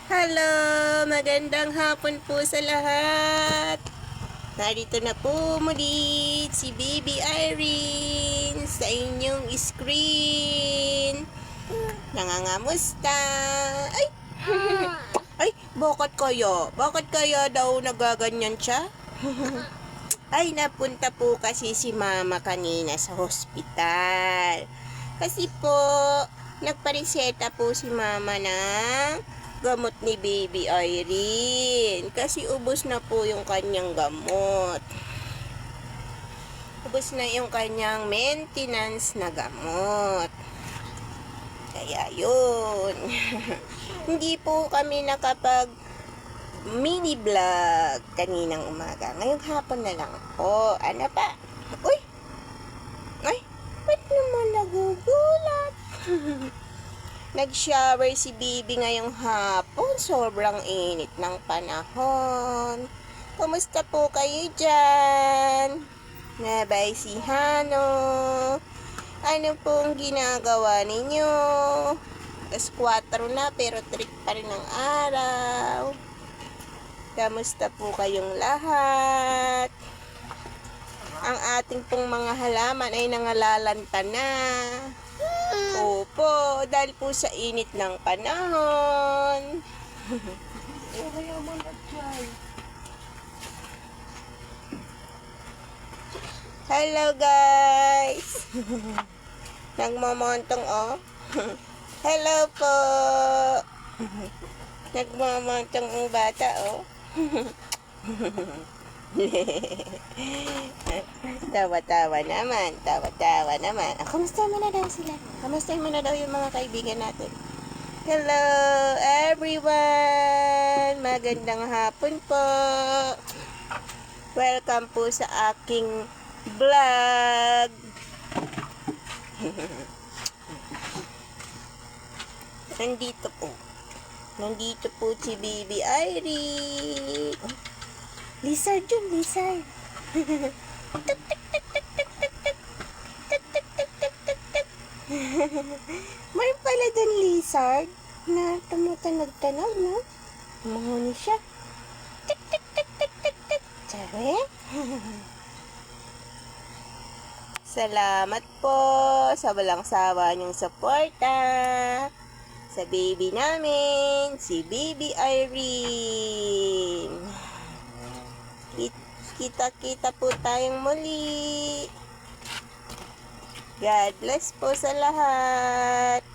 Hello! Magandang hapon po sa lahat. Narito na po muli si Baby Irene sa inyong screen. Nangangamusta? Ay! Ay, bakit kaya? Bakit kaya daw nagaganyan siya? Ay, napunta po kasi si Mama kanina sa hospital. Kasi po, nagpareseta po si Mama ng gamot ni Baby Irene. Kasi ubos na po yung kanyang gamot. Ubos na yung kanyang maintenance na gamot. Kaya yun. Hindi po kami nakapag mini vlog kaninang umaga. Ngayong hapon na lang po. Ano pa? Uy! Ay! Ba't naman nagugulat? Nag-shower si Bibi ngayong hapon. Sobrang init ng panahon. Kumusta po kayo dyan? Nabay si Hano. Ano pong ginagawa ninyo? Alas 4 na pero trick pa rin ang araw. Kamusta po kayong lahat? Ang ating pong mga halaman ay nangalalanta na. Opo, dahil po sa init ng panahon. Hello guys! Nagmamontong oh. Hello po! Nagmamontong ang bata oh. Tawa-tawa naman. Tawa-tawa naman. Kamusta mo na daw sila? Kamusta mo na daw yung mga kaibigan natin? Hello everyone! Magandang hapon po. Welcome po sa aking vlog. Nandito po si Baby Irene. Lizard yun, lizard. May pala dun lizard na tumutanag-tanag, no? Mahuni siya. Sabi? Salamat po sa walang sawa niyong suporta sa baby namin, si Baby Irene. Kita-kita po tayong muli. God bless po sa lahat.